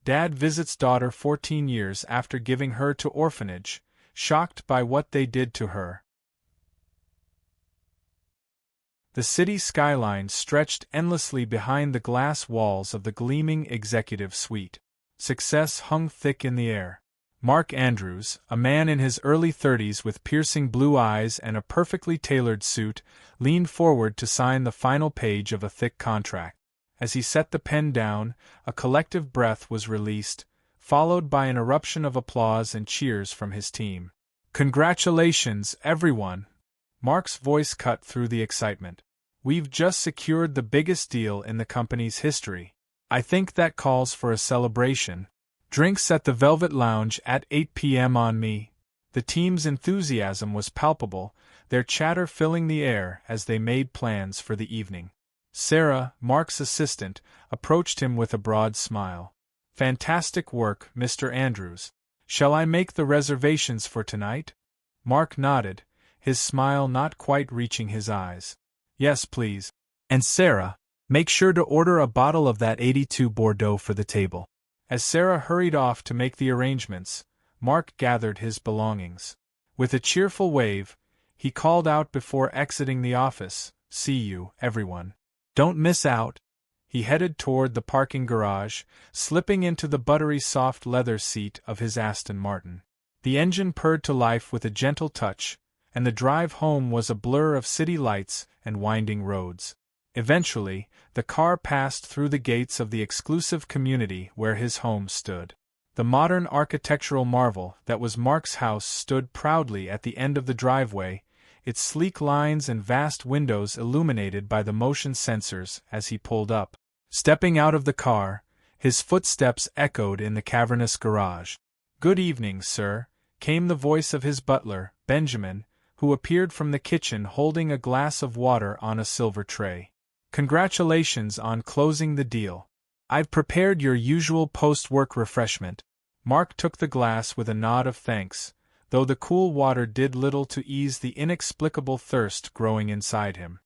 Dad visits daughter 14 years after giving her to orphanage, shocked by what they did to her. The city skyline stretched endlessly behind the glass walls of the gleaming executive suite. Success hung thick in the air. Mark Andrews, a man in his early 30s with piercing blue eyes and a perfectly tailored suit, leaned forward to sign the final page of a thick contract. As he set the pen down, a collective breath was released, followed by an eruption of applause and cheers from his team. "Congratulations, everyone!" Mark's voice cut through the excitement. "We've just secured the biggest deal in the company's history. I think that calls for a celebration. Drinks at the Velvet Lounge at 8 p.m. on me." The team's enthusiasm was palpable, their chatter filling the air as they made plans for the evening. Sarah, Mark's assistant, approached him with a broad smile. "Fantastic work, Mr. Andrews. Shall I make the reservations for tonight?" Mark nodded, his smile not quite reaching his eyes. "Yes, please. And Sarah, make sure to order a bottle of that 82 Bordeaux for the table." As Sarah hurried off to make the arrangements, Mark gathered his belongings. With a cheerful wave, he called out before exiting the office, "See you, everyone. Don't miss out." He headed toward the parking garage, slipping into the buttery soft leather seat of his Aston Martin. The engine purred to life with a gentle touch, and the drive home was a blur of city lights and winding roads. Eventually, the car passed through the gates of the exclusive community where his home stood. The modern architectural marvel that was Mark's house stood proudly at the end of the driveway, its sleek lines and vast windows illuminated by the motion sensors as he pulled up. Stepping out of the car, his footsteps echoed in the cavernous garage. "Good evening, sir," came the voice of his butler, Benjamin, who appeared from the kitchen holding a glass of water on a silver tray. "Congratulations on closing the deal. I've prepared your usual post-work refreshment." Mark took the glass with a nod of thanks, though the cool water did little to ease the inexplicable thirst growing inside him.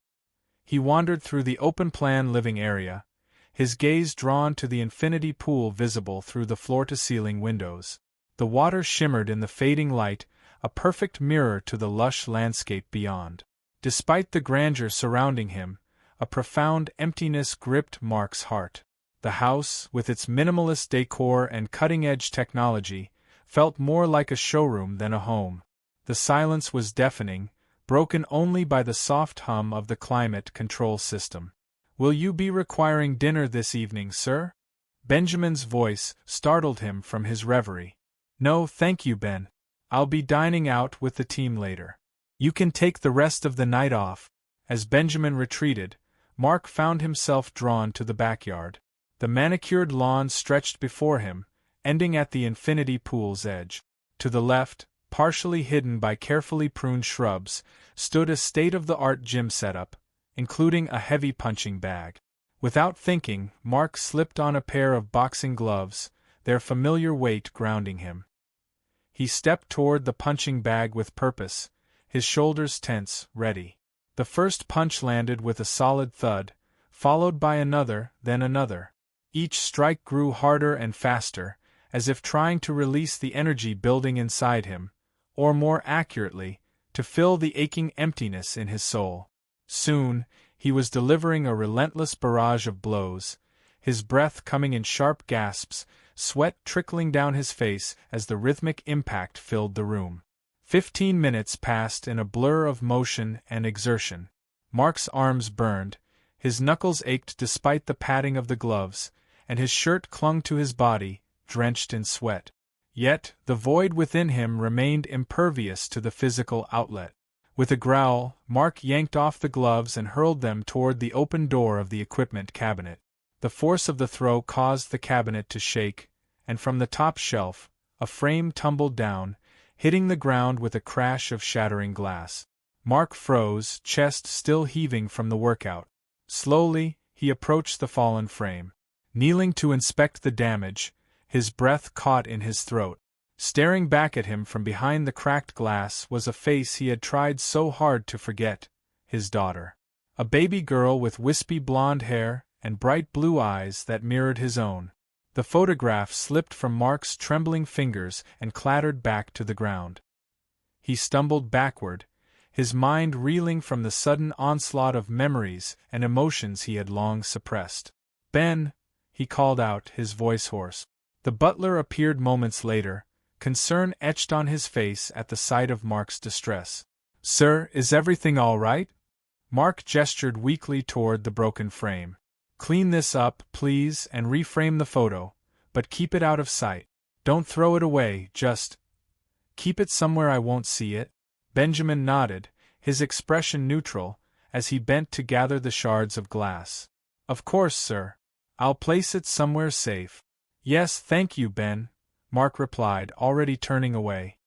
He wandered through the open-plan living area, his gaze drawn to the infinity pool visible through the floor-to-ceiling windows. The water shimmered in the fading light, a perfect mirror to the lush landscape beyond. Despite the grandeur surrounding him, a profound emptiness gripped Mark's heart. The house, with its minimalist decor and cutting-edge technology, felt more like a showroom than a home. The silence was deafening, broken only by the soft hum of the climate control system. "Will you be requiring dinner this evening, sir?" Benjamin's voice startled him from his reverie. "No, thank you, Ben. I'll be dining out with the team later. You can take the rest of the night off." As Benjamin retreated, Mark found himself drawn to the backyard. The manicured lawn stretched before him, ending at the infinity pool's edge. To the left, partially hidden by carefully pruned shrubs, stood a state-of-the-art gym setup, including a heavy punching bag. Without thinking, Mark slipped on a pair of boxing gloves, their familiar weight grounding him. He stepped toward the punching bag with purpose, his shoulders tense, ready. The first punch landed with a solid thud, followed by another, then another. Each strike grew harder and faster, as if trying to release the energy building inside him, or more accurately, to fill the aching emptiness in his soul. Soon, he was delivering a relentless barrage of blows, his breath coming in sharp gasps, sweat trickling down his face as the rhythmic impact filled the room. 15 minutes passed in a blur of motion and exertion. Mark's arms burned, his knuckles ached despite the padding of the gloves, and his shirt clung to his body, drenched in sweat. Yet, the void within him remained impervious to the physical outlet. With a growl, Mark yanked off the gloves and hurled them toward the open door of the equipment cabinet. The force of the throw caused the cabinet to shake, and from the top shelf, a frame tumbled down, hitting the ground with a crash of shattering glass. Mark froze, chest still heaving from the workout. Slowly, he approached the fallen frame. Kneeling to inspect the damage, his breath caught in his throat. Staring back at him from behind the cracked glass was a face he had tried so hard to forget, his daughter. A baby girl with wispy blonde hair and bright blue eyes that mirrored his own. The photograph slipped from Mark's trembling fingers and clattered back to the ground. He stumbled backward, his mind reeling from the sudden onslaught of memories and emotions he had long suppressed. "Ben!" he called out, his voice hoarse. The butler appeared moments later, concern etched on his face at the sight of Mark's distress. "Sir, is everything all right?" Mark gestured weakly toward the broken frame. "Clean this up, please, and reframe the photo, but keep it out of sight. Don't throw it away, just keep it somewhere I won't see it." Benjamin nodded, his expression neutral, as he bent to gather the shards of glass. "Of course, sir. I'll place it somewhere safe." "Yes, thank you, Ben," Mark replied, already turning away.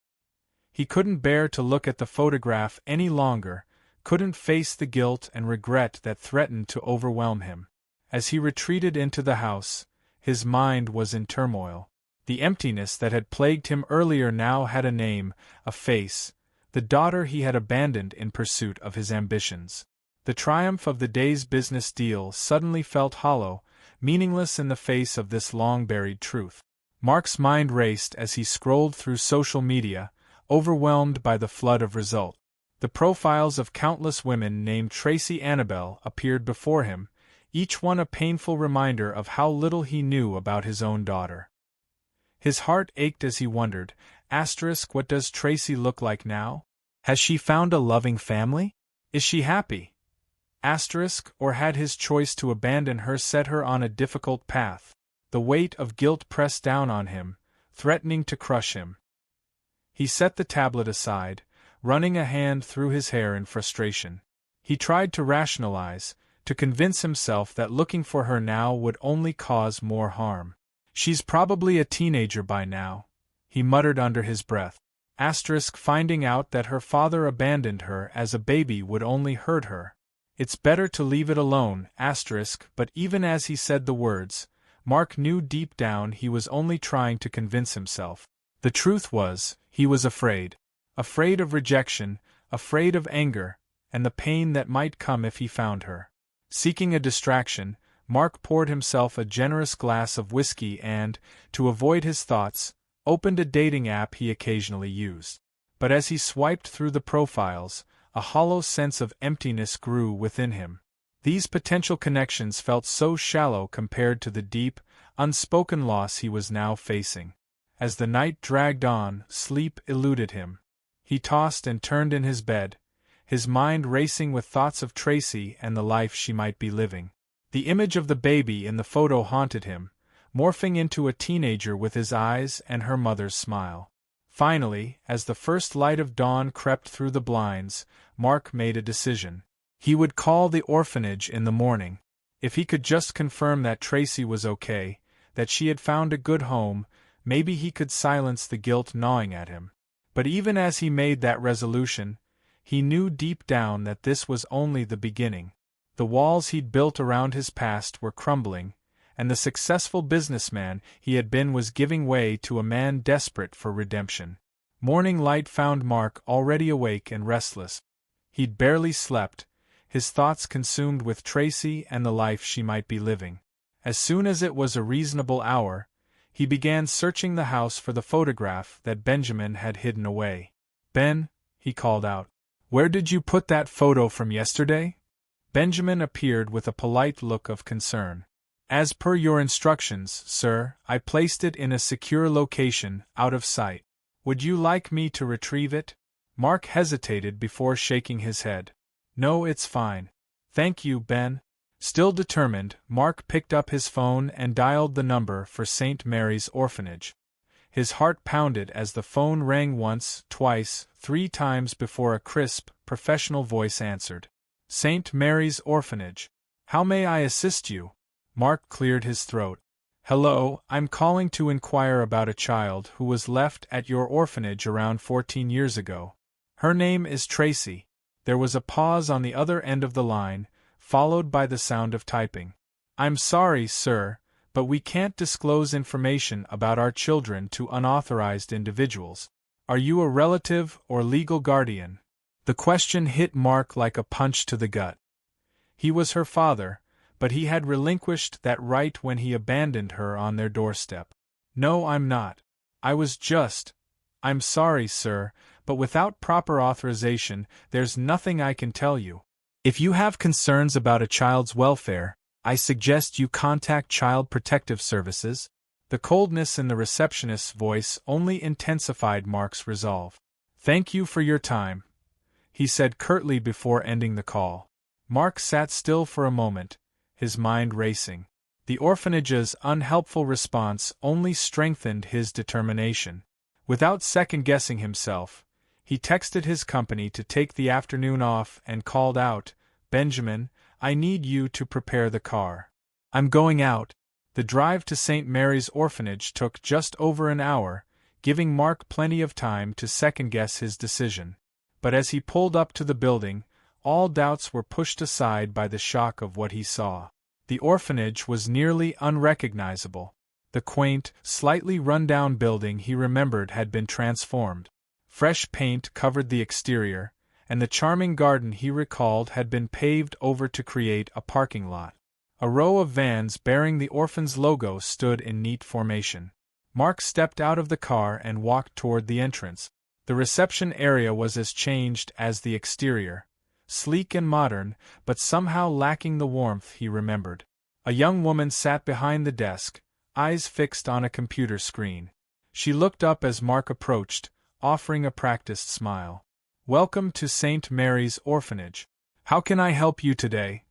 He couldn't bear to look at the photograph any longer, couldn't face the guilt and regret that threatened to overwhelm him. As he retreated into the house, his mind was in turmoil. The emptiness that had plagued him earlier now had a name, a face, the daughter he had abandoned in pursuit of his ambitions. The triumph of the day's business deal suddenly felt hollow, meaningless in the face of this long-buried truth. Mark's mind raced as he scrolled through social media, overwhelmed by the flood of results. The profiles of countless women named Tracy Annabelle appeared before him, each one a painful reminder of how little he knew about his own daughter. His heart ached as he wondered, what does Tracy look like now? Has she found a loving family? Is she happy? Or had his choice to abandon her set her on a difficult path? The weight of guilt pressed down on him, threatening to crush him. He set the tablet aside, running a hand through his hair in frustration. He tried to rationalize, to convince himself that looking for her now would only cause more harm. "She's probably a teenager by now," he muttered under his breath. Finding out that her father abandoned her as a baby would only hurt her. "It's better to leave it alone, but even as he said the words, Mark knew deep down he was only trying to convince himself. The truth was, he was afraid. Afraid of rejection, afraid of anger, and the pain that might come if he found her. Seeking a distraction, Mark poured himself a generous glass of whiskey and, to avoid his thoughts, opened a dating app he occasionally used. But as he swiped through the profiles, a hollow sense of emptiness grew within him. These potential connections felt so shallow compared to the deep, unspoken loss he was now facing. As the night dragged on, sleep eluded him. He tossed and turned in his bed, his mind racing with thoughts of Tracy and the life she might be living. The image of the baby in the photo haunted him, morphing into a teenager with his eyes and her mother's smile. Finally, as the first light of dawn crept through the blinds, Mark made a decision. He would call the orphanage in the morning. If he could just confirm that Tracy was okay, that she had found a good home, maybe he could silence the guilt gnawing at him. But even as he made that resolution, he knew deep down that this was only the beginning. The walls he'd built around his past were crumbling, and the successful businessman he had been was giving way to a man desperate for redemption. Morning light found Mark already awake and restless. He'd barely slept, his thoughts consumed with Tracy and the life she might be living. As soon as it was a reasonable hour, he began searching the house for the photograph that Benjamin had hidden away. "Ben," he called out, "where did you put that photo from yesterday?" Benjamin appeared with a polite look of concern. "As per your instructions, sir, I placed it in a secure location, out of sight. Would you like me to retrieve it?" Mark hesitated before shaking his head. "No, it's fine. Thank you, Ben." Still determined, Mark picked up his phone and dialed the number for St. Mary's Orphanage. His heart pounded as the phone rang once, twice, 3 times before a crisp, professional voice answered. "St. Mary's Orphanage. How may I assist you?" Mark cleared his throat. "Hello, I'm calling to inquire about a child who was left at your orphanage around 14 years ago. Her name is Tracy." There was a pause on the other end of the line, followed by the sound of typing. "I'm sorry, sir, but we can't disclose information about our children to unauthorized individuals. Are you a relative or legal guardian?" The question hit Mark like a punch to the gut. He was her father, but he had relinquished that right when he abandoned her on their doorstep. "No, I'm not. I'm sorry, sir, but without proper authorization, there's nothing I can tell you. If you have concerns about a child's welfare, I suggest you contact Child Protective Services." The coldness in the receptionist's voice only intensified Mark's resolve. "Thank you for your time," he said curtly before ending the call. Mark sat still for a moment, his mind racing. The orphanage's unhelpful response only strengthened his determination. Without second-guessing himself, he texted his company to take the afternoon off and called out, "Benjamin, I need you to prepare the car. I'm going out." The drive to St. Mary's Orphanage took just over an hour, giving Mark plenty of time to second-guess his decision. But as he pulled up to the building, all doubts were pushed aside by the shock of what he saw. The orphanage was nearly unrecognizable. The quaint, slightly run-down building he remembered had been transformed. Fresh paint covered the exterior, and the charming garden he recalled had been paved over to create a parking lot. A row of vans bearing the orphan's logo stood in neat formation. Mark stepped out of the car and walked toward the entrance. The reception area was as changed as the exterior, sleek and modern, but somehow lacking the warmth he remembered. A young woman sat behind the desk, eyes fixed on a computer screen. She looked up as Mark approached, offering a practiced smile. "Welcome to St. Mary's Orphanage. How can I help you today?"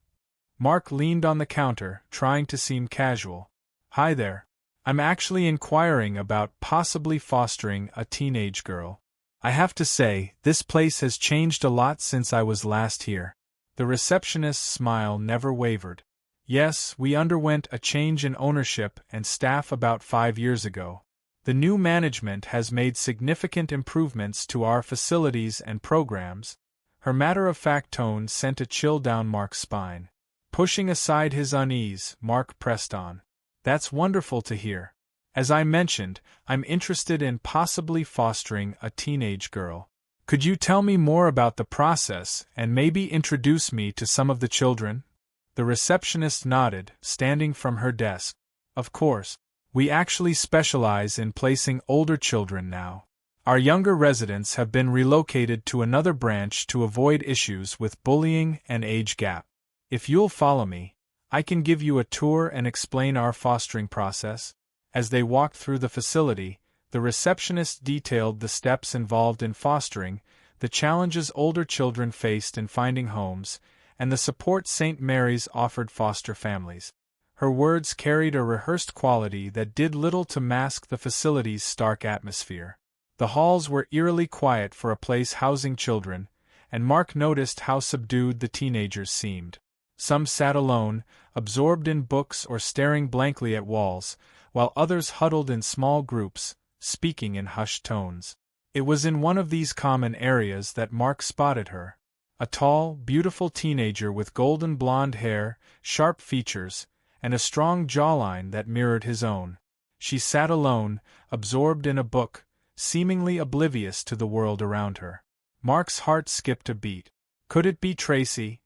Mark leaned on the counter, trying to seem casual. "Hi there. I'm actually inquiring about possibly fostering a teenage girl. I have to say, this place has changed a lot since I was last here." The receptionist's smile never wavered. "Yes, we underwent a change in ownership and staff about 5 years ago. The new management has made significant improvements to our facilities and programs." Her matter-of-fact tone sent a chill down Mark's spine. Pushing aside his unease, Mark pressed on. "That's wonderful to hear. As I mentioned, I'm interested in possibly fostering a teenage girl. Could you tell me more about the process and maybe introduce me to some of the children?" The receptionist nodded, standing from her desk. "Of course. We actually specialize in placing older children now. Our younger residents have been relocated to another branch to avoid issues with bullying and age gap. If you'll follow me, I can give you a tour and explain our fostering process." As they walked through the facility, the receptionist detailed the steps involved in fostering, the challenges older children faced in finding homes, and the support St. Mary's offered foster families. Her words carried a rehearsed quality that did little to mask the facility's stark atmosphere. The halls were eerily quiet for a place housing children, and Mark noticed how subdued the teenagers seemed. Some sat alone, absorbed in books or staring blankly at walls, while others huddled in small groups, speaking in hushed tones. It was in one of these common areas that Mark spotted her. A tall, beautiful teenager with golden blonde hair, sharp features, and a strong jawline that mirrored his own. She sat alone, absorbed in a book, seemingly oblivious to the world around her. Mark's heart skipped a beat. Could it be Tracy?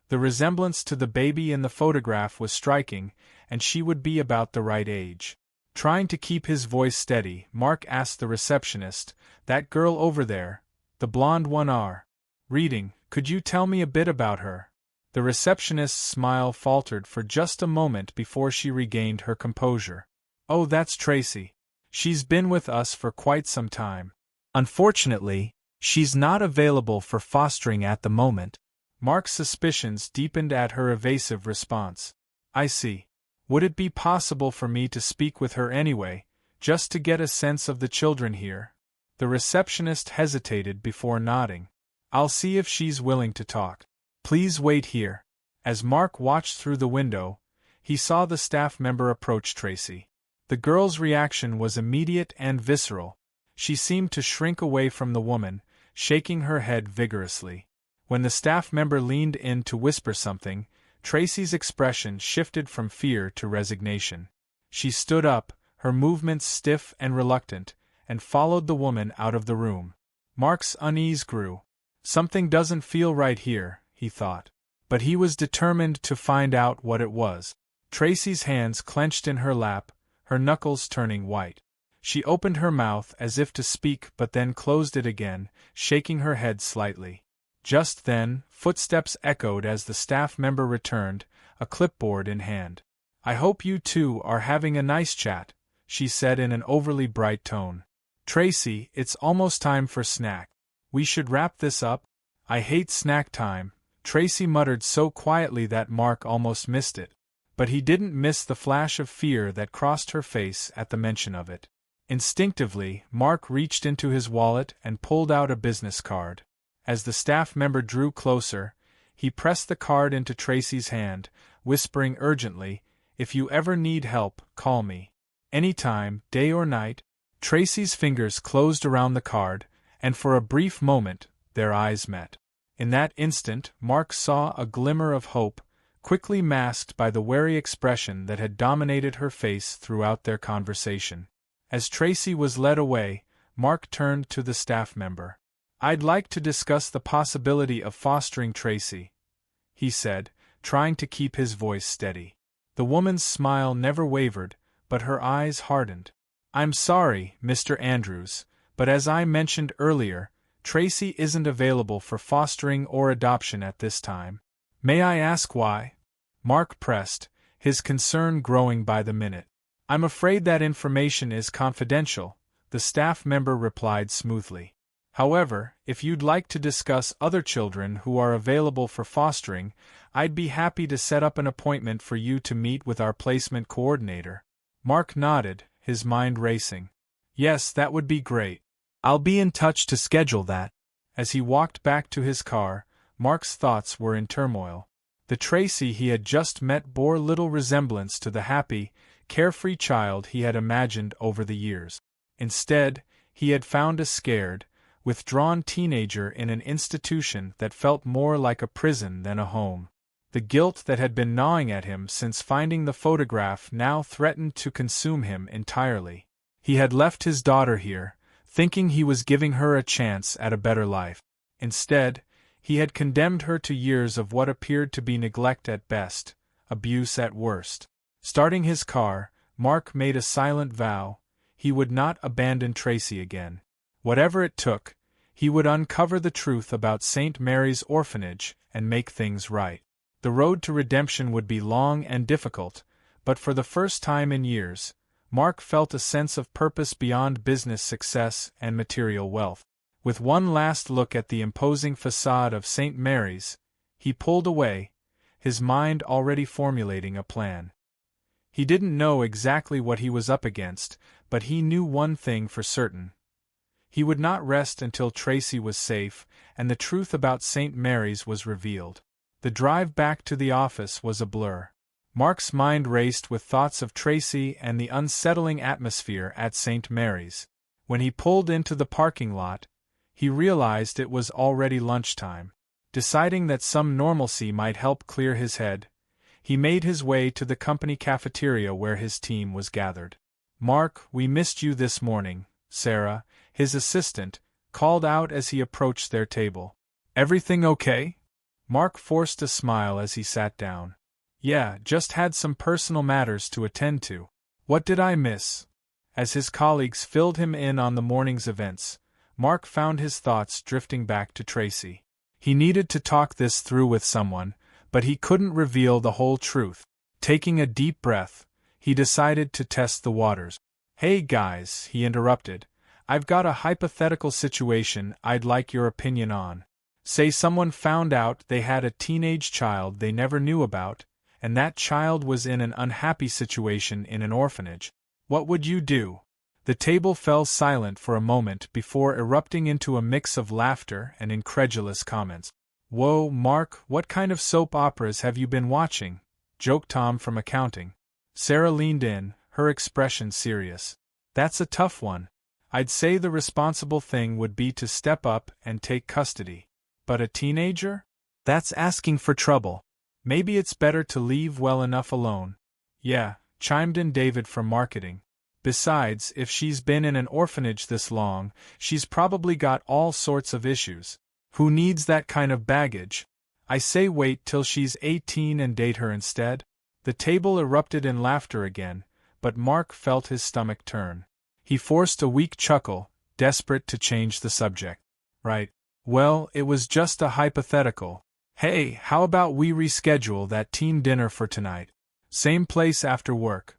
The resemblance to the baby in the photograph was striking, and she would be about the right age. Trying to keep his voice steady, Mark asked the receptionist, "That girl over there, the blonde one reading, could you tell me a bit about her?" The receptionist's smile faltered for just a moment before she regained her composure. "Oh, that's Tracy. She's been with us for quite some time. Unfortunately, she's not available for fostering at the moment." Mark's suspicions deepened at her evasive response. "I see. Would it be possible for me to speak with her anyway, just to get a sense of the children here?" The receptionist hesitated before nodding. "I'll see if she's willing to talk. Please wait here." As Mark watched through the window, he saw the staff member approach Tracy. The girl's reaction was immediate and visceral. She seemed to shrink away from the woman, shaking her head vigorously. When the staff member leaned in to whisper something, Tracy's expression shifted from fear to resignation. She stood up, her movements stiff and reluctant, and followed the woman out of the room. Mark's unease grew. Something doesn't feel right here, he thought. but he was determined to find out what it was. Tracy's hands clenched in her lap, her knuckles turning white. She opened her mouth as if to speak but then closed it again, shaking her head slightly. Just then, footsteps echoed as the staff member returned, a clipboard in hand. "I hope you two are having a nice chat," she said in an overly bright tone. "Tracy, it's almost time for snack. We should wrap this up." "I hate snack time," Tracy muttered so quietly that Mark almost missed it. But he didn't miss the flash of fear that crossed her face at the mention of it. Instinctively, Mark reached into his wallet and pulled out a business card. As the staff member drew closer, he pressed the card into Tracy's hand, whispering urgently, "If you ever need help, call me. Anytime, day or night." Tracy's fingers closed around the card, and for a brief moment, their eyes met. In that instant, Mark saw a glimmer of hope, quickly masked by the wary expression that had dominated her face throughout their conversation. As Tracy was led away, Mark turned to the staff member. "I'd like to discuss the possibility of fostering Tracy," he said, trying to keep his voice steady. The woman's smile never wavered, but her eyes hardened. "I'm sorry, Mr. Andrews, but as I mentioned earlier, Tracy isn't available for fostering or adoption at this time." "May I ask why?" Mark pressed, his concern growing by the minute. "I'm afraid that information is confidential," the staff member replied smoothly. "However, if you'd like to discuss other children who are available for fostering, I'd be happy to set up an appointment for you to meet with our placement coordinator." Mark nodded, his mind racing. "Yes, that would be great. I'll be in touch to schedule that." As he walked back to his car, Mark's thoughts were in turmoil. The Tracy he had just met bore little resemblance to the happy, carefree child he had imagined over the years. Instead, he had found a scared, withdrawn teenager in an institution that felt more like a prison than a home. The guilt that had been gnawing at him since finding the photograph now threatened to consume him entirely. He had left his daughter here, thinking he was giving her a chance at a better life. Instead, he had condemned her to years of what appeared to be neglect at best, abuse at worst. Starting his car, Mark made a silent vow: he would not abandon Tracy again. Whatever it took, he would uncover the truth about St. Mary's Orphanage and make things right. The road to redemption would be long and difficult, but for the first time in years, Mark felt a sense of purpose beyond business success and material wealth. With one last look at the imposing facade of St. Mary's, he pulled away, his mind already formulating a plan. He didn't know exactly what he was up against, but he knew one thing for certain. He would not rest until Tracy was safe and the truth about St. Mary's was revealed. The drive back to the office was a blur. Mark's mind raced with thoughts of Tracy and the unsettling atmosphere at St. Mary's. When he pulled into the parking lot, he realized it was already lunchtime. Deciding that some normalcy might help clear his head, he made his way to the company cafeteria where his team was gathered. "Mark, we missed you this morning," Sarah, his assistant, called out as he approached their table. "Everything okay?" Mark forced a smile as he sat down. "Yeah, just had some personal matters to attend to." "What did I miss?" As his colleagues filled him in on the morning's events, Mark found his thoughts drifting back to Tracy. He needed to talk this through with someone, but he couldn't reveal the whole truth. Taking a deep breath, he decided to test the waters. "Hey guys," he interrupted, "I've got a hypothetical situation I'd like your opinion on. Say someone found out they had a teenage child they never knew about, and that child was in an unhappy situation in an orphanage. What would you do?" The table fell silent for a moment before erupting into a mix of laughter and incredulous comments. "Whoa, Mark, what kind of soap operas have you been watching?" joked Tom from accounting. Sarah leaned in, her expression serious. "That's a tough one. I'd say the responsible thing would be to step up and take custody. But a teenager? That's asking for trouble. Maybe it's better to leave well enough alone." "Yeah," chimed in David from marketing. "Besides, if she's been in an orphanage this long, she's probably got all sorts of issues. Who needs that kind of baggage?" I say wait till she's 18 and date her instead? The table erupted in laughter again, but Mark felt his stomach turn. He forced a weak chuckle, desperate to change the subject. Right. Well, it was just a hypothetical. Hey, how about we reschedule that team dinner for tonight? Same place after work.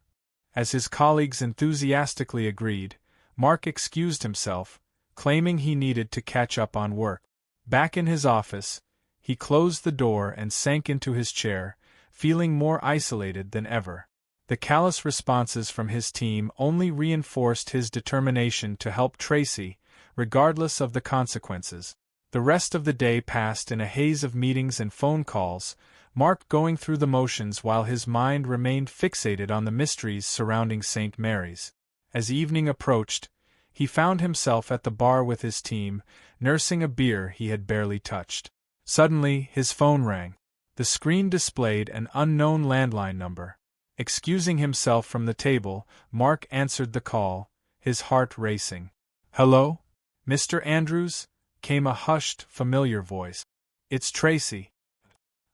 As his colleagues enthusiastically agreed, Mark excused himself, claiming he needed to catch up on work. Back in his office, he closed the door and sank into his chair, feeling more isolated than ever. The callous responses from his team only reinforced his determination to help Tracy, regardless of the consequences. The rest of the day passed in a haze of meetings and phone calls, Mark going through the motions while his mind remained fixated on the mysteries surrounding St. Mary's. As evening approached, he found himself at the bar with his team, nursing a beer he had barely touched. Suddenly, his phone rang. The screen displayed an unknown landline number. Excusing himself from the table, Mark answered the call, his heart racing. "Hello? Mr. Andrews?" came a hushed, familiar voice. "It's Tracy.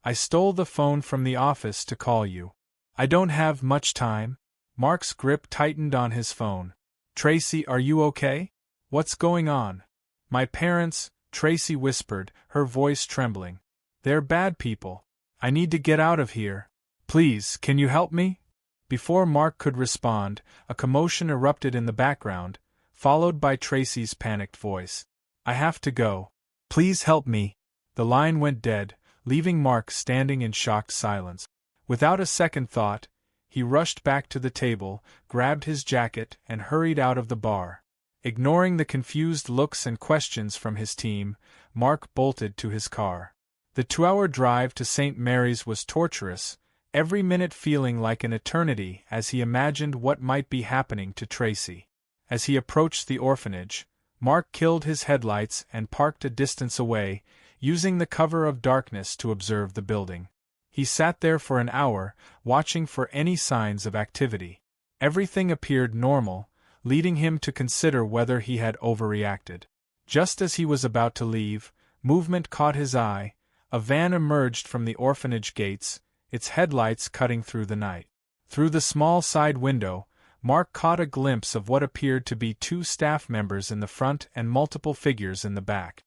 I stole the phone from the office to call you. I don't have much time." Mark's grip tightened on his phone. "Tracy, are you okay? What's going on?" "My parents," Tracy whispered, her voice trembling. "They're bad people. I need to get out of here. Please, can you help me?" Before Mark could respond, a commotion erupted in the background, followed by Tracy's panicked voice. "I have to go. Please help me." The line went dead, leaving Mark standing in shocked silence. Without a second thought, he rushed back to the table, grabbed his jacket, and hurried out of the bar. Ignoring the confused looks and questions from his team, Mark bolted to his car. The 2-hour drive to St. Mary's was torturous, every minute feeling like an eternity as he imagined what might be happening to Tracy. As he approached the orphanage, Mark killed his headlights and parked a distance away, using the cover of darkness to observe the building. He sat there for an hour, watching for any signs of activity. Everything appeared normal, leading him to consider whether he had overreacted. Just as he was about to leave, movement caught his eye. A van emerged from the orphanage gates, its headlights cutting through the night. Through the small side window, Mark caught a glimpse of what appeared to be 2 staff members in the front and multiple figures in the back.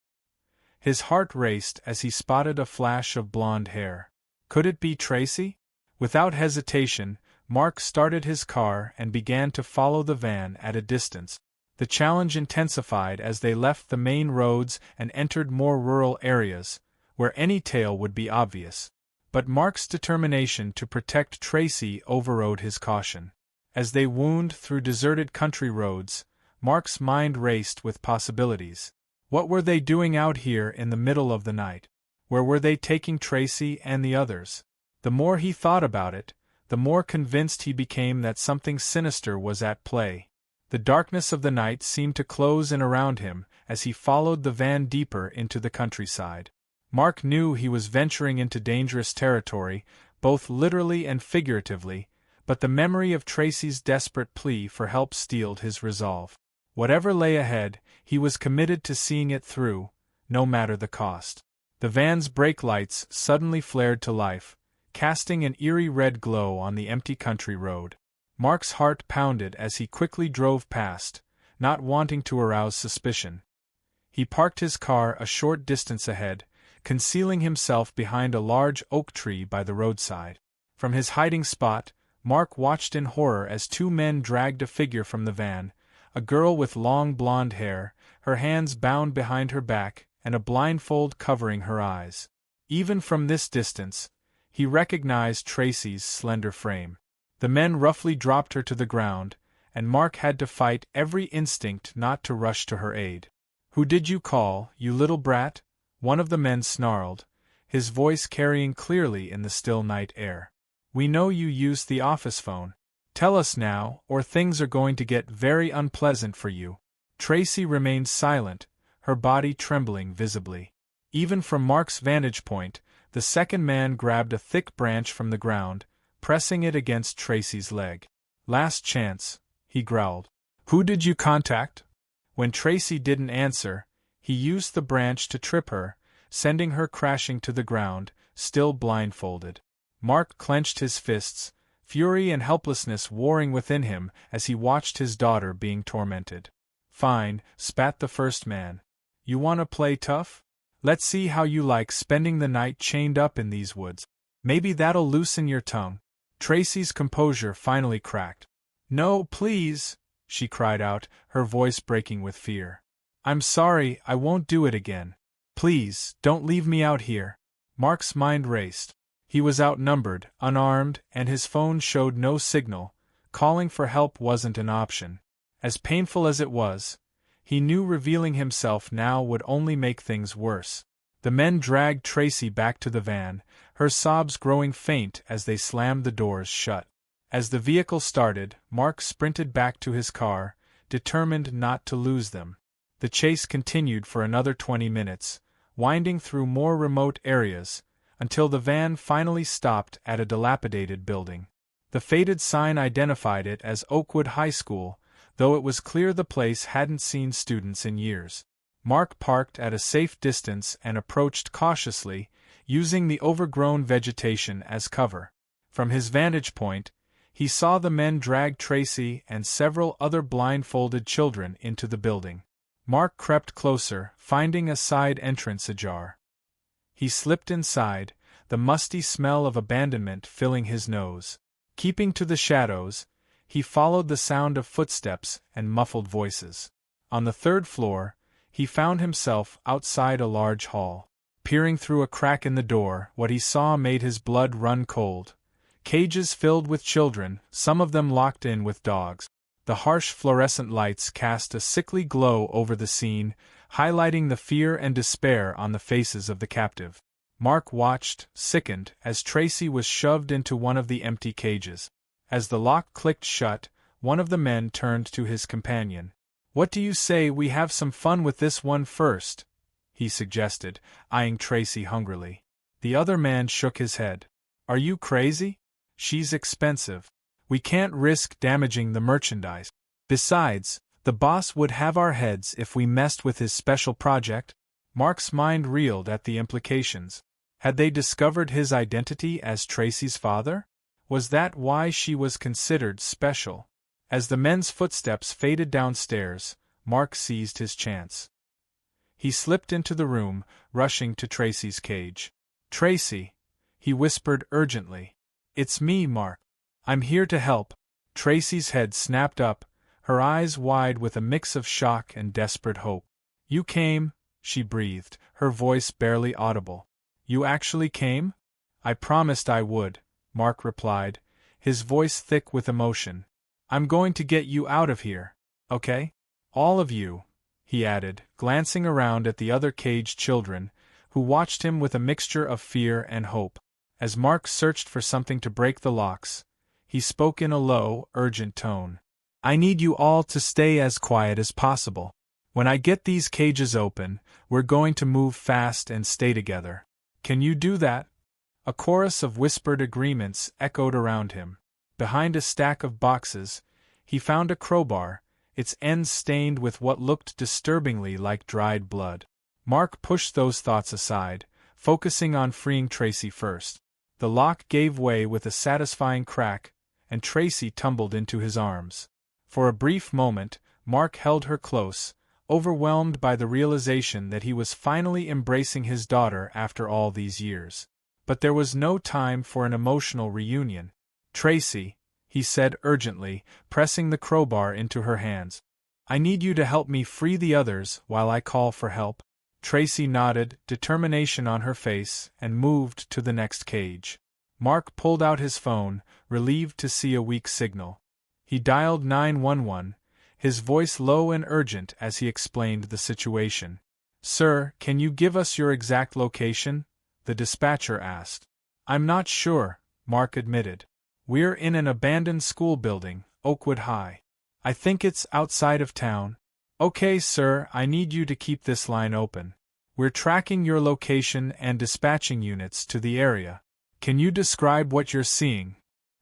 His heart raced as he spotted a flash of blonde hair. Could it be Tracy? Without hesitation, Mark started his car and began to follow the van at a distance. The challenge intensified as they left the main roads and entered more rural areas, where any tail would be obvious. But Mark's determination to protect Tracy overrode his caution. As they wound through deserted country roads, Mark's mind raced with possibilities. What were they doing out here in the middle of the night? Where were they taking Tracy and the others? The more he thought about it, the more convinced he became that something sinister was at play. The darkness of the night seemed to close in around him as he followed the van deeper into the countryside. Mark knew he was venturing into dangerous territory, both literally and figuratively, but the memory of Tracy's desperate plea for help steeled his resolve. Whatever lay ahead, he was committed to seeing it through, no matter the cost. The van's brake lights suddenly flared to life, casting an eerie red glow on the empty country road. Mark's heart pounded as he quickly drove past, not wanting to arouse suspicion. He parked his car a short distance ahead, concealing himself behind a large oak tree by the roadside. From his hiding spot, Mark watched in horror as 2 men dragged a figure from the van, a girl with long blonde hair, her hands bound behind her back, and a blindfold covering her eyes. Even from this distance, he recognized Tracy's slender frame. The men roughly dropped her to the ground, and Mark had to fight every instinct not to rush to her aid. "Who did you call, you little brat?" one of the men snarled, his voice carrying clearly in the still night air. "We know you used the office phone. Tell us now, or things are going to get very unpleasant for you." Tracy remained silent, her body trembling visibly. Even from Mark's vantage point, the second man grabbed a thick branch from the ground, pressing it against Tracy's leg. "Last chance," he growled. "Who did you contact?" When Tracy didn't answer, he used the branch to trip her, sending her crashing to the ground, still blindfolded. Mark clenched his fists, fury and helplessness warring within him as he watched his daughter being tormented. "Fine," spat the first man. "You wanna play tough? Let's see how you like spending the night chained up in these woods. Maybe that'll loosen your tongue." Tracy's composure finally cracked. "No, please," she cried out, her voice breaking with fear. "I'm sorry, I won't do it again. Please, don't leave me out here." Mark's mind raced. He was outnumbered, unarmed, and his phone showed no signal. Calling for help wasn't an option. As painful as it was, he knew revealing himself now would only make things worse. The men dragged Tracy back to the van, her sobs growing faint as they slammed the doors shut. As the vehicle started, Mark sprinted back to his car, determined not to lose them. The chase continued for another 20 minutes, winding through more remote areas, until the van finally stopped at a dilapidated building. The faded sign identified it as Oakwood High School, though it was clear the place hadn't seen students in years. Mark parked at a safe distance and approached cautiously, using the overgrown vegetation as cover. From his vantage point, he saw the men drag Tracy and several other blindfolded children into the building. Mark crept closer, finding a side entrance ajar. He slipped inside, the musty smell of abandonment filling his nose. Keeping to the shadows, he followed the sound of footsteps and muffled voices. On the third floor, he found himself outside a large hall. Peering through a crack in the door, what he saw made his blood run cold. Cages filled with children, some of them locked in with dogs. The harsh fluorescent lights cast a sickly glow over the scene, highlighting the fear and despair on the faces of the captive. Mark watched, sickened, as Tracy was shoved into one of the empty cages. As the lock clicked shut, one of the men turned to his companion. "What do you say we have some fun with this one first?" he suggested, eyeing Tracy hungrily. The other man shook his head. "Are you crazy? She's expensive. We can't risk damaging the merchandise. Besides, the boss would have our heads if we messed with his special project." Mark's mind reeled at the implications. Had they discovered his identity as Tracy's father? Was that why she was considered special? As the men's footsteps faded downstairs, Mark seized his chance. He slipped into the room, rushing to Tracy's cage. "Tracy," he whispered urgently. "It's me, Mark. I'm here to help." Tracy's head snapped up, her eyes wide with a mix of shock and desperate hope. "You came," she breathed, her voice barely audible. "You actually came?" "I promised I would," Mark replied, his voice thick with emotion. "I'm going to get you out of here, okay? All of you," he added, glancing around at the other caged children, who watched him with a mixture of fear and hope. As Mark searched for something to break the locks, he spoke in a low, urgent tone. "I need you all to stay as quiet as possible. When I get these cages open, we're going to move fast and stay together. Can you do that?" A chorus of whispered agreements echoed around him. Behind a stack of boxes, he found a crowbar, its ends stained with what looked disturbingly like dried blood. Mark pushed those thoughts aside, focusing on freeing Tracy first. The lock gave way with a satisfying crack, and Tracy tumbled into his arms. For a brief moment, Mark held her close, overwhelmed by the realization that he was finally embracing his daughter after all these years. But there was no time for an emotional reunion. "Tracy," he said urgently, pressing the crowbar into her hands. "I need you to help me free the others while I call for help." Tracy nodded, determination on her face, and moved to the next cage. Mark pulled out his phone, relieved to see a weak signal. He dialed 911, his voice low and urgent as he explained the situation. "Sir, can you give us your exact location?" the dispatcher asked. "I'm not sure," Mark admitted. "We're in an abandoned school building, Oakwood High. I think it's outside of town." "Okay, sir, I need you to keep this line open. We're tracking your location and dispatching units to the area. Can you describe what you're seeing?"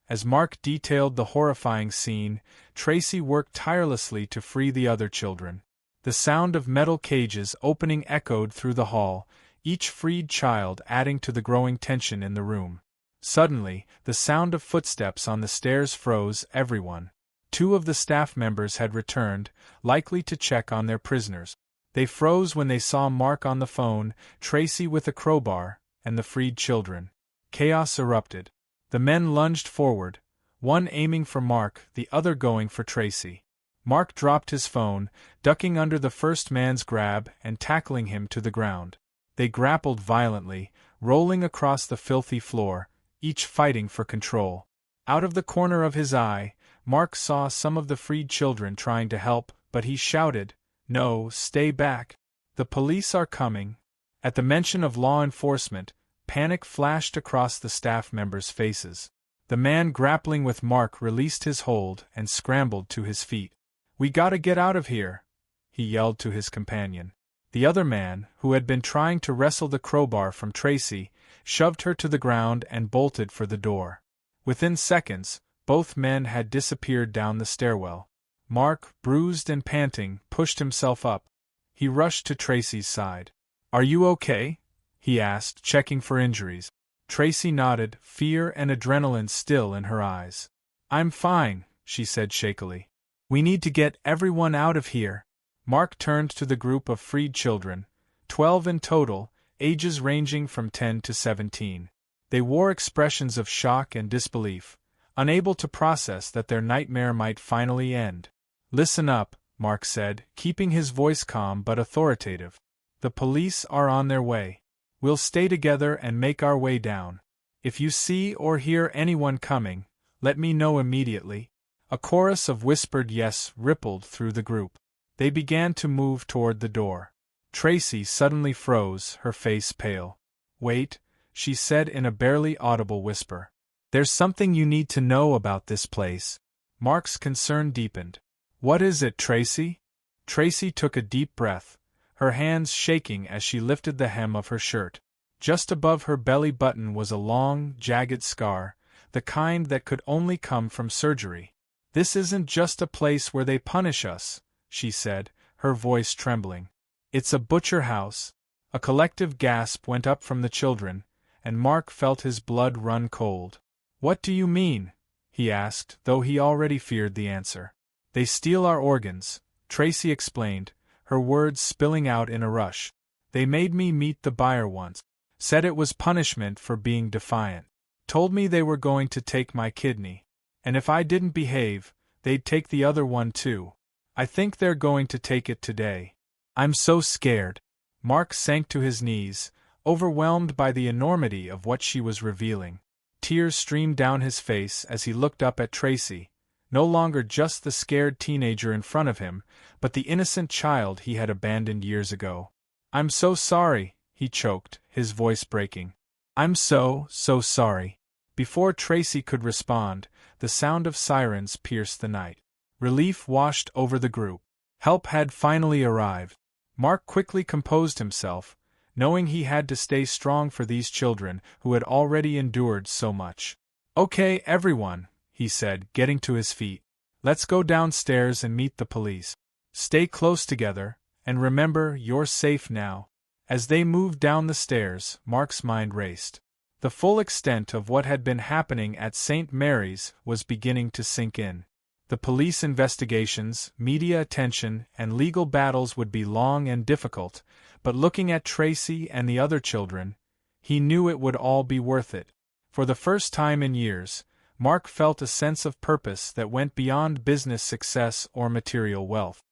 As Mark detailed the horrifying scene, Tracy worked tirelessly to free the other children. The sound of metal cages opening echoed through the hall, each freed child adding to the growing tension in the room. Suddenly, the sound of footsteps on the stairs froze everyone. 2 of the staff members had returned, likely to check on their prisoners. They froze when they saw Mark on the phone, Tracy with a crowbar, and the freed children. Chaos erupted. The men lunged forward, one aiming for Mark, the other going for Tracy. Mark dropped his phone, ducking under the first man's grab and tackling him to the ground. They grappled violently, rolling across the filthy floor, each fighting for control. Out of the corner of his eye, Mark saw some of the freed children trying to help, but he shouted, "No, stay back. The police are coming." At the mention of law enforcement, panic flashed across the staff members' faces. The man grappling with Mark released his hold and scrambled to his feet. "We gotta get out of here," he yelled to his companion. The other man, who had been trying to wrestle the crowbar from Tracy, shoved her to the ground and bolted for the door. Within seconds, both men had disappeared down the stairwell. Mark, bruised and panting, pushed himself up. He rushed to Tracy's side. "Are you okay?" he asked, checking for injuries. Tracy nodded, fear and adrenaline still in her eyes. "I'm fine," she said shakily. "We need to get everyone out of here." Mark turned to the group of freed children, 12 in total, ages ranging from 10 to 17. They wore expressions of shock and disbelief, unable to process that their nightmare might finally end. "Listen up," Mark said, keeping his voice calm but authoritative. "The police are on their way. We'll stay together and make our way down. If you see or hear anyone coming, let me know immediately." A chorus of whispered yes rippled through the group. They began to move toward the door. Tracy suddenly froze, her face pale. "Wait," she said in a barely audible whisper. "There's something you need to know about this place." Mark's concern deepened. "What is it, Tracy?" Tracy took a deep breath, her hands shaking as she lifted the hem of her shirt. Just above her belly button was a long, jagged scar, the kind that could only come from surgery. "This isn't just a place where they punish us," she said, her voice trembling. "It's a butcher house." A collective gasp went up from the children, and Mark felt his blood run cold. "What do you mean?" he asked, though he already feared the answer. "They steal our organs," Tracy explained, her words spilling out in a rush. "They made me meet the buyer once. Said it was punishment for being defiant. Told me they were going to take my kidney. And if I didn't behave, they'd take the other one too. I think they're going to take it today. I'm so scared." Mark sank to his knees, overwhelmed by the enormity of what she was revealing. Tears streamed down his face as he looked up at Tracy, no longer just the scared teenager in front of him, but the innocent child he had abandoned years ago. "I'm so sorry," he choked, his voice breaking. "I'm so sorry." Before Tracy could respond, the sound of sirens pierced the night. Relief washed over the group. Help had finally arrived. Mark quickly composed himself, knowing he had to stay strong for these children who had already endured so much. "Okay, everyone," he said, getting to his feet. "Let's go downstairs and meet the police. Stay close together, and remember, you're safe now." As they moved down the stairs, Mark's mind raced. The full extent of what had been happening at St. Mary's was beginning to sink in. The police investigations, media attention, and legal battles would be long and difficult, but looking at Tracy and the other children, he knew it would all be worth it. For the first time in years, Mark felt a sense of purpose that went beyond business success or material wealth.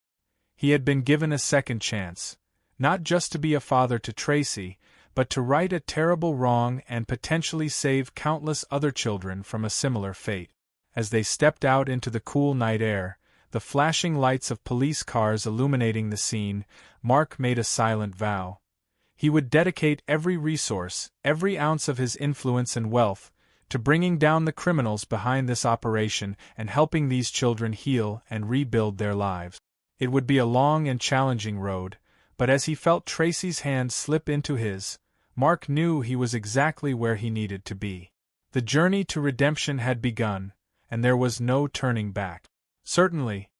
He had been given a second chance, not just to be a father to Tracy, but to right a terrible wrong and potentially save countless other children from a similar fate. As they stepped out into the cool night air, the flashing lights of police cars illuminating the scene, Mark made a silent vow. He would dedicate every resource, every ounce of his influence and wealth, to bringing down the criminals behind this operation and helping these children heal and rebuild their lives. It would be a long and challenging road, but as he felt Tracy's hand slip into his, Mark knew he was exactly where he needed to be. The journey to redemption had begun, and there was no turning back. Certainly.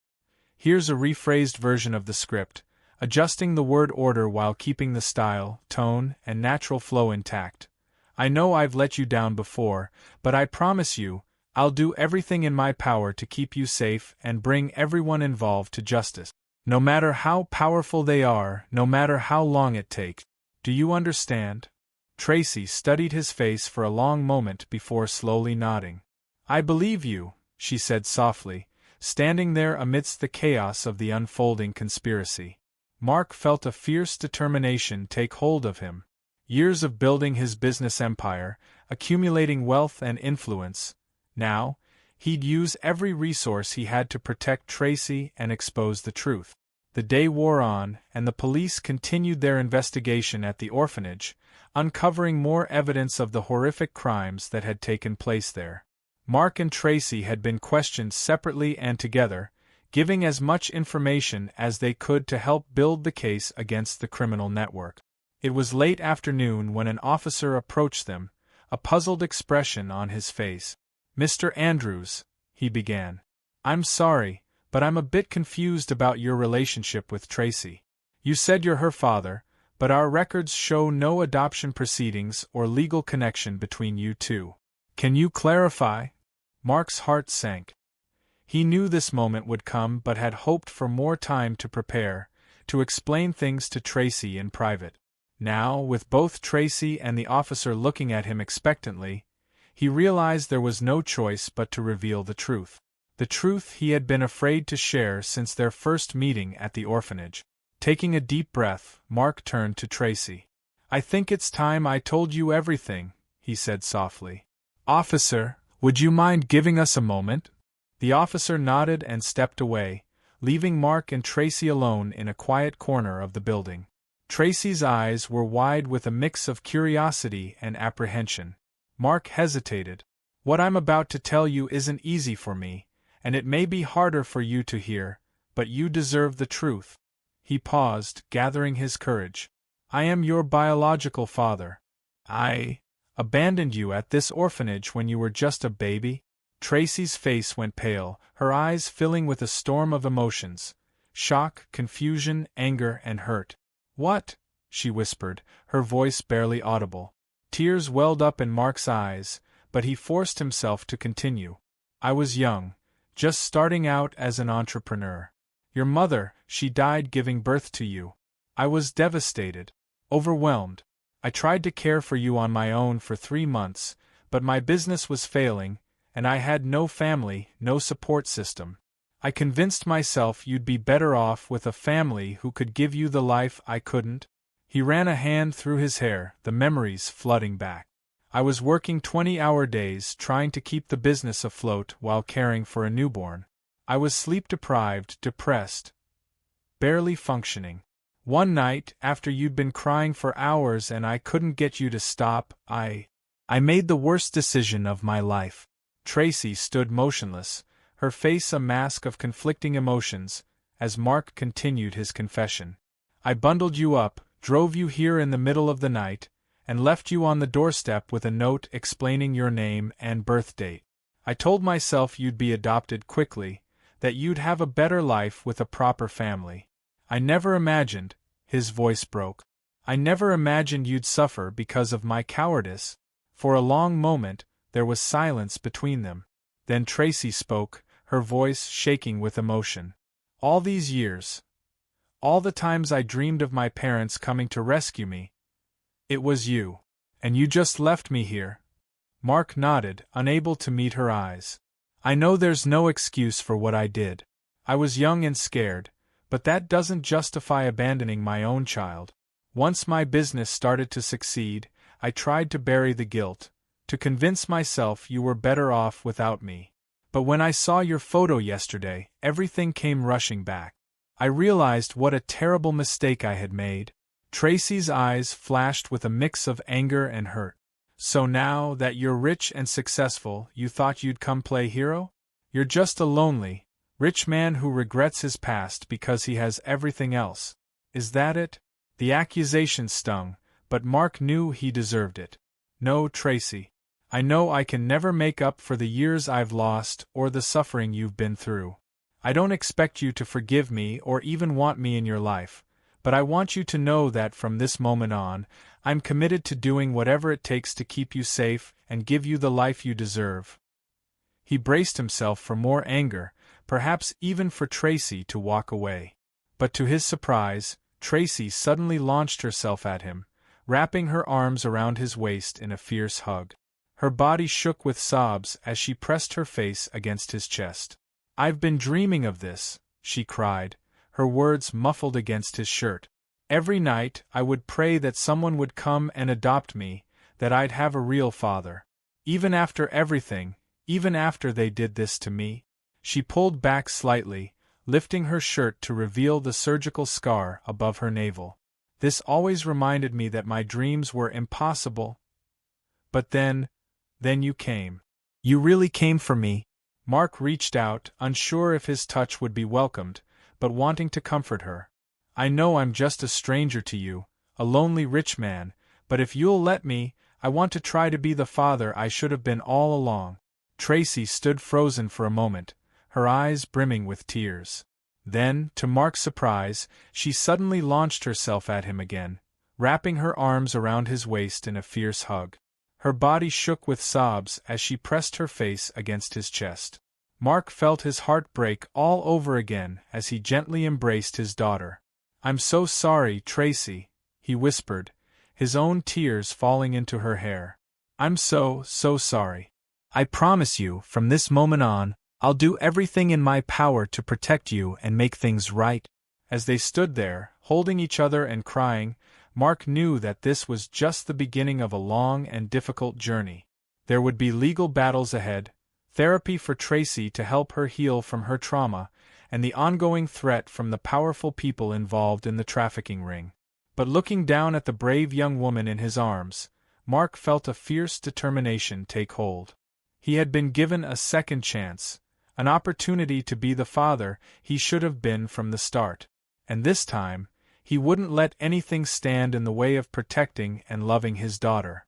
Here's a rephrased version of the script, adjusting the word order while keeping the style, tone, and natural flow intact. I know I've let you down before, but I promise you, I'll do everything in my power to keep you safe and bring everyone involved to justice. No matter how powerful they are, no matter how long it takes. Do you understand? Tracy studied his face for a long moment before slowly nodding. I believe you, she said softly, standing there amidst the chaos of the unfolding conspiracy. Mark felt a fierce determination take hold of him. Years of building his business empire, accumulating wealth and influence. Now, he'd use every resource he had to protect Tracy and expose the truth. The day wore on, and the police continued their investigation at the orphanage, uncovering more evidence of the horrific crimes that had taken place there. Mark and Tracy had been questioned separately and together, giving as much information as they could to help build the case against the criminal network. It was late afternoon when an officer approached them, a puzzled expression on his face. Mr. Andrews, he began. I'm sorry, but I'm a bit confused about your relationship with Tracy. You said you're her father, but our records show no adoption proceedings or legal connection between you two. Can you clarify? Mark's heart sank. He knew this moment would come but had hoped for more time to prepare, to explain things to Tracy in private. Now, with both Tracy and the officer looking at him expectantly, he realized there was no choice but to reveal the truth. The truth he had been afraid to share since their first meeting at the orphanage. Taking a deep breath, Mark turned to Tracy. I think it's time I told you everything, he said softly. Officer, would you mind giving us a moment? The officer nodded and stepped away, leaving Mark and Tracy alone in a quiet corner of the building. Tracy's eyes were wide with a mix of curiosity and apprehension. Mark hesitated. What I'm about to tell you isn't easy for me, and it may be harder for you to hear, but you deserve the truth. He paused, gathering his courage. I am your biological father. I abandoned you at this orphanage when you were just a baby. Tracy's face went pale, her eyes filling with a storm of emotions. Shock, confusion, anger, and hurt. What? She whispered, her voice barely audible. Tears welled up in Mark's eyes, but he forced himself to continue. I was young, just starting out as an entrepreneur. Your mother, she died giving birth to you. I was devastated, overwhelmed. I tried to care for you on my own for 3 months, but my business was failing, and I had no family, no support system. I convinced myself you'd be better off with a family who could give you the life I couldn't. He ran a hand through his hair, the memories flooding back. I was working 20-hour days trying to keep the business afloat while caring for a newborn. I was sleep-deprived, depressed, barely functioning. One night, after you'd been crying for hours and I couldn't get you to stop, I made the worst decision of my life. Tracy stood motionless, her face a mask of conflicting emotions, as Mark continued his confession. I bundled you up, drove you here in the middle of the night, and left you on the doorstep with a note explaining your name and birth date. I told myself you'd be adopted quickly, that you'd have a better life with a proper family. I never imagined, his voice broke. I never imagined you'd suffer because of my cowardice. For a long moment, there was silence between them. Then Tracy spoke, her voice shaking with emotion. All these years, all the times I dreamed of my parents coming to rescue me, it was you. And you just left me here. Mark nodded, unable to meet her eyes. I know there's no excuse for what I did. I was young and scared, but that doesn't justify abandoning my own child. Once my business started to succeed, I tried to bury the guilt, to convince myself you were better off without me. But when I saw your photo yesterday, everything came rushing back. I realized what a terrible mistake I had made. Tracy's eyes flashed with a mix of anger and hurt. So now that you're rich and successful, you thought you'd come play hero? You're just a lonely, rich man who regrets his past because he has everything else. Is that it? The accusation stung, but Mark knew he deserved it. No, Tracy. I know I can never make up for the years I've lost or the suffering you've been through. I don't expect you to forgive me or even want me in your life, But I want you to know that from this moment on, I'm committed to doing whatever it takes to keep you safe and give you the life you deserve." He braced himself for more anger, perhaps even for Tracy to walk away. But to his surprise, Tracy suddenly launched herself at him, wrapping her arms around his waist in a fierce hug. Her body shook with sobs as she pressed her face against his chest. "I've been dreaming of this," she cried, her words muffled against his shirt. "Every night I would pray that someone would come and adopt me, that I'd have a real father. Even after everything, even after they did this to me." She pulled back slightly, lifting her shirt to reveal the surgical scar above her navel. "This always reminded me that my dreams were impossible. But then you came. You really came for me." Mark reached out, unsure if his touch would be welcomed, but wanting to comfort her. "I know I'm just a stranger to you, a lonely rich man, but if you'll let me, I want to try to be the father I should have been all along." Tracy stood frozen for a moment, her eyes brimming with tears. Then, to Mark's surprise, she suddenly launched herself at him again, wrapping her arms around his waist in a fierce hug. Her body shook with sobs as she pressed her face against his chest. Mark felt his heart break all over again as he gently embraced his daughter. "I'm so sorry, Tracy," he whispered, his own tears falling into her hair. "I'm so sorry. I promise you, from this moment on, I'll do everything in my power to protect you and make things right." As they stood there, holding each other and crying, Mark knew that this was just the beginning of a long and difficult journey. There would be legal battles ahead, therapy for Tracy to help her heal from her trauma, and the ongoing threat from the powerful people involved in the trafficking ring. But looking down at the brave young woman in his arms, Mark felt a fierce determination take hold. He had been given a second chance, an opportunity to be the father he should have been from the start. And this time, he wouldn't let anything stand in the way of protecting and loving his daughter.